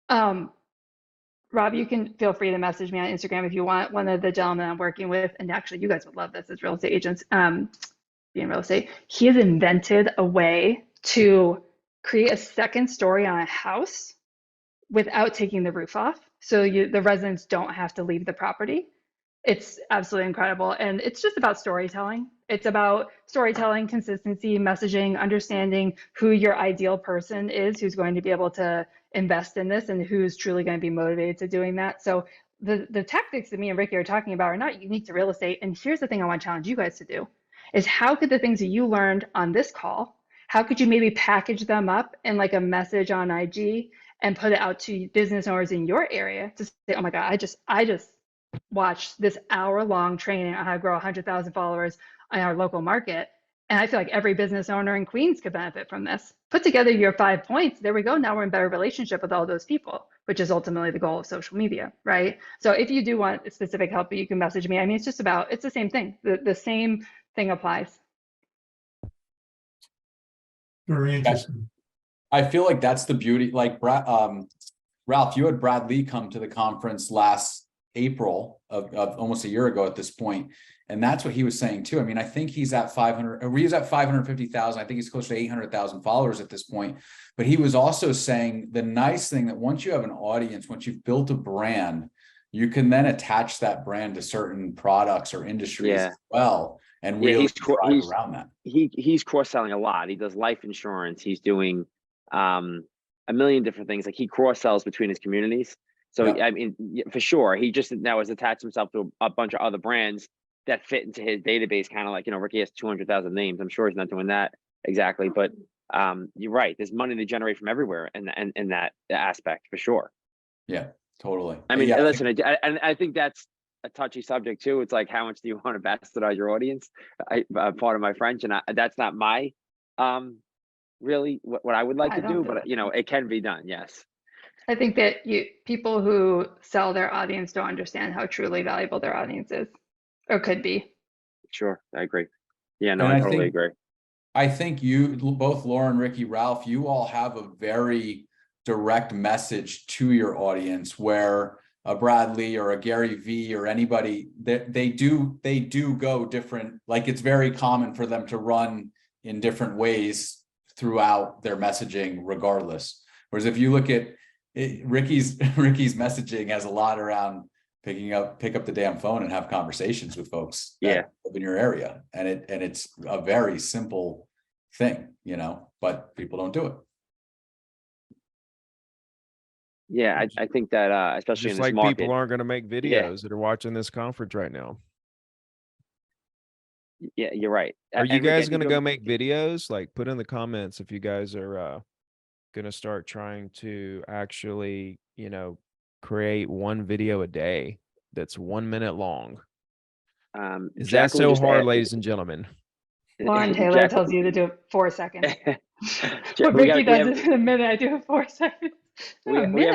Rob, you can feel free to message me on Instagram if you want. One of the gentlemen I'm working with, and actually you guys would love this as real estate agents, being real estate, he has invented a way to create a second story on a house without taking the roof off. So the residents don't have to leave the property. It's absolutely incredible. And it's just about storytelling. It's about storytelling, consistency, messaging, understanding who your ideal person is, who's going to be able to invest in this and who's truly going to be motivated to doing that. So the tactics that me and Ricky are talking about are not unique to real estate. And here's the thing I want to challenge you guys to do is how could the things that you learned on this call, how could you maybe package them up in like a message on IG and put it out to business owners in your area to say, oh my God, I just watched this hour-long training on how to grow 100,000 followers in our local market. And I feel like every business owner in Queens could benefit from this. Put together your 5 points. There we go. Now we're in better relationship with all those people, which is ultimately the goal of social media, right? So if you do want specific help, you can message me. I mean, it's just about, it's the same thing. The same thing applies. Very interesting. I feel like that's the beauty. Like Ralph, you had Brad Lee come to the conference last April of almost a year ago at this point. And that's what he was saying too. I mean, I think he's at 500, or he's at 550,000. I think he's close to 800,000 followers at this point. But he was also saying the nice thing that once you have an audience, once you've built a brand, you can then attach that brand to certain products or industries as well. And really drive around that. He's cross-selling a lot. He does life insurance. He's doing a million different things. Like he cross-sells between his communities. So I mean, for sure, he just now has attached himself to a bunch of other brands that fit into his database. Kind of like, you know, Ricky has 200,000 names. I'm sure he's not doing that exactly, but you're right. There's money to generate from everywhere in that aspect for sure. Yeah, totally. I mean, listen, I think that's a touchy subject too. It's like, how much do you want to bastardize your audience? Part of my French, and that's not my really what I would like to do, but you know, it can be done. Yes. I think that people who sell their audience don't understand how truly valuable their audience is, or could be. Sure, I agree. Yeah, no, I totally agree. I think you both, Lauren, Ricky, Ralph, you all have a very direct message to your audience, where a Brad Lee or a Gary V or anybody that they do go different. Like it's very common for them to run in different ways throughout their messaging regardless. Whereas if you look at Ricky's messaging has a lot around pick up the damn phone and have conversations with folks that live in your area. And it's a very simple thing, you know, but people don't do it. Yeah, I think that especially just in this like market, people aren't going to make videos that are watching this conference right now. Yeah, you're right. Are you guys going to go make videos? Like, put in the comments if you guys are going to start trying to actually, you know, create one video a day that's 1 minute long. Is that so hard, ladies and gentlemen? Lauren Taylor tells you to do it 4 seconds. What Ricky does it in a minute, I do it 4 seconds. We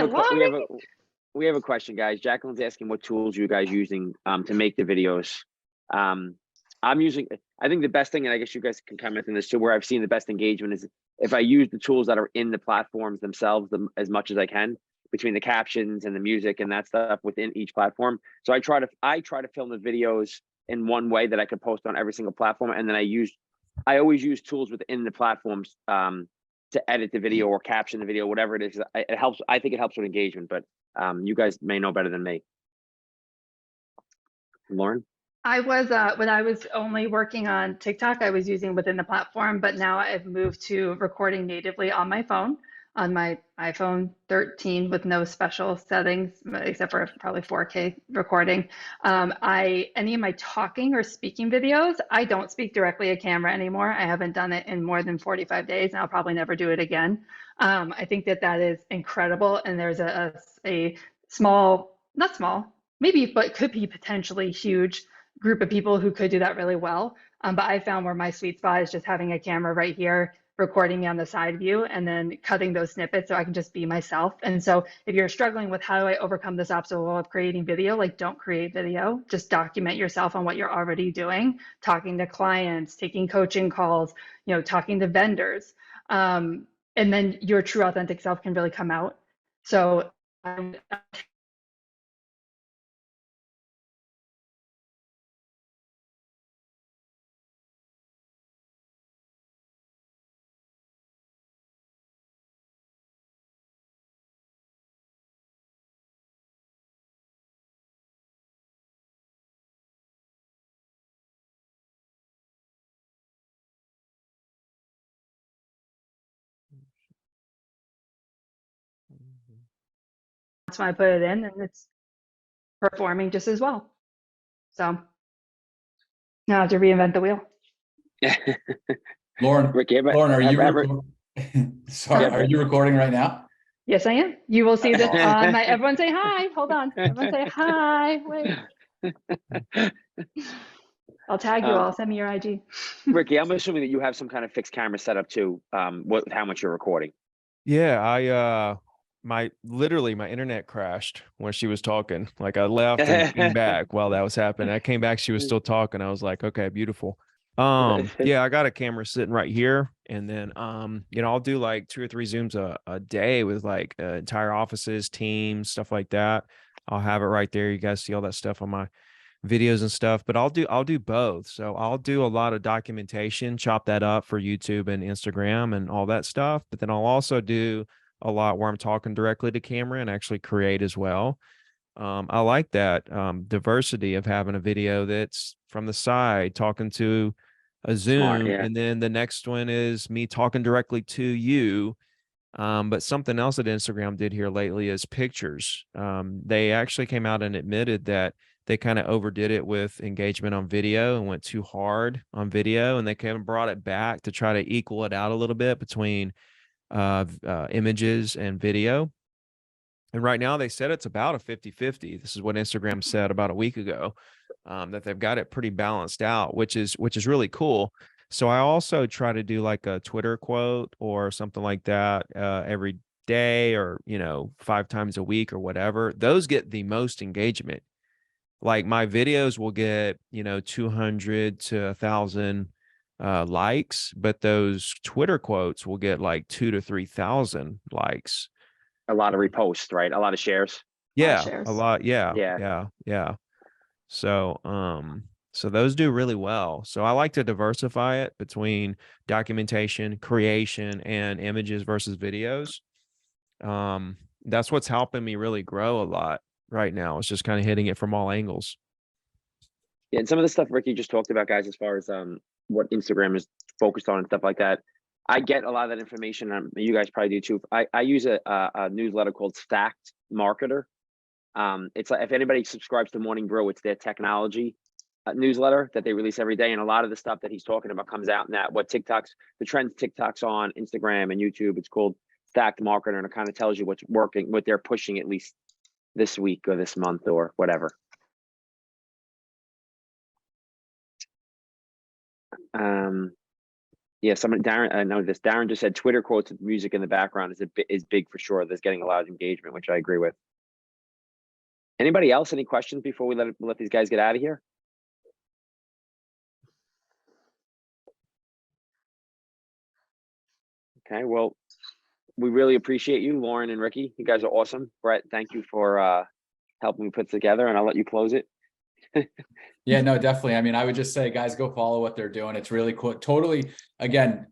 have a question, guys. Jacqueline's asking what tools you guys using to make the videos. I'm using, I think the best thing, and I guess you guys can comment on this too, where I've seen the best engagement is if I use the tools that are in the platforms themselves as much as I can, between the captions and the music and that stuff within each platform. So I try to film the videos in one way that I could post on every single platform, and then I always use tools within the platforms to edit the video or caption the video, whatever it is. It helps. I think it helps with engagement, but you guys may know better than me. Lauren? I was, when I was only working on TikTok, I was using within the platform, but now I've moved to recording natively on my phone, on my iPhone 13 with no special settings, except for probably 4K recording. Any of my talking or speaking videos, I don't speak directly at camera anymore. I haven't done it in more than 45 days, and I'll probably never do it again. I think that is incredible, and there's a small, not small, maybe, but could be potentially huge group of people who could do that really well. But I found where my sweet spot is just having a camera right here, recording me on the side view, and then cutting those snippets so I can just be myself. And so if you're struggling with how do I overcome this obstacle of creating video, like don't create video, just document yourself on what you're already doing, talking to clients, taking coaching calls, you know, talking to vendors. And then your true authentic self can really come out. So that's when I put it in, and it's performing just as well. So now I have to reinvent the wheel. Lauren, are you sorry, are you recording right now? Yes, I am. You will see this on my, everyone say hi. Hold on. Everyone say hi. Wait. I'll tag you Um, all. Send me your IG. Ricky, I'm assuming that you have some kind of fixed camera setup too. How much you're recording? Yeah, literally my internet crashed when she was talking. Like I left and came back while that was happening. I came back, she was still talking. I was like, okay, beautiful. Yeah, I got a camera sitting right here. And then I'll do like 2 or 3 Zooms a day with like entire offices, teams, stuff like that. I'll have it right there. You guys see all that stuff on my videos and stuff, but I'll do both. So I'll do a lot of documentation, chop that up for YouTube and Instagram and all that stuff. But then I'll also do a lot where I'm talking directly to camera and actually create as well. I like that diversity of having a video that's from the side talking to a Smart, Zoom, yeah. and then the next one is me talking directly to you. But something else that Instagram did here lately is pictures. They actually came out and admitted that they kind of overdid it with engagement on video and went too hard on video, and they kind of brought it back to try to equal it out a little bit between images and video. And right now they said it's about a 50-50. This is what Instagram said about a week ago, that they've got it pretty balanced out, which is really cool. So I also try to do like a Twitter quote or something like that every day, or 5 times a week or whatever. Those get the most engagement. Like my videos will get 200 to 1,000 likes, but those Twitter quotes will get like 2 to 3,000 likes. A lot of reposts, right? A lot of shares. Yeah, shares. a lot. Yeah, Yeah. yeah. So, so those do really well. So I like to diversify it between documentation, creation, and images versus videos. That's what's helping me really grow a lot right now. It's just kind of hitting it from all angles. Yeah, and some of the stuff Ricky just talked about, guys, as far as what Instagram is focused on and stuff like that. I get a lot of that information. You guys probably do too. I use a newsletter called Stacked Marketer. It's like if anybody subscribes to Morning Brew, it's their technology newsletter that they release every day, and a lot of the stuff that he's talking about comes out in that. The trends TikTok's on Instagram and YouTube. It's called Stacked Marketer, and it kind of tells you what's working, what they're pushing at least this week or this month or whatever. Yeah, Darren, I know this. Darren just said Twitter quotes with music in the background is big for sure. There's getting a lot of engagement, which I agree with. Anybody else? Any questions before we let these guys get out of here? Okay, well, we really appreciate you, Lauren and Ricky. You guys are awesome. Brett, thank you for helping me put together, and I'll let you close it. Yeah, no, definitely. I mean, I would just say, guys, go follow what they're doing. It's really cool. Totally. Again,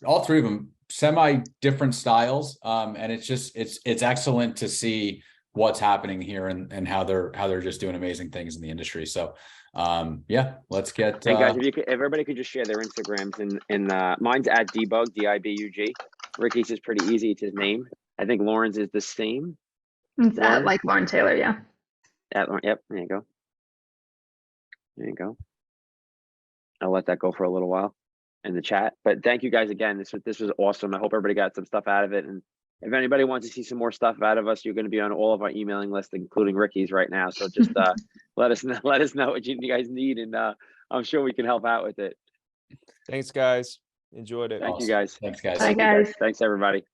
all 3 of them, semi different styles. And it's excellent to see what's happening here and how they're just doing amazing things in the industry. So, yeah, let's get. And guys, if everybody could just share their Instagrams, and mine's at debug, DIBUG. Ricky's is pretty easy. It's his name. I think Lauren's is the same. It's at like Lauren Taylor, yeah. Yep. There you go. There you go. I'll let that go for a little while in the chat. But thank you guys again. This was awesome. I hope everybody got some stuff out of it. And if anybody wants to see some more stuff out of us, you're going to be on all of our emailing list, including Ricky's right now. So just let us know what you guys need, and I'm sure we can help out with it. Thanks, guys. Enjoyed it. Thank you, guys. Thanks, guys. Bye, guys. Thanks, everybody.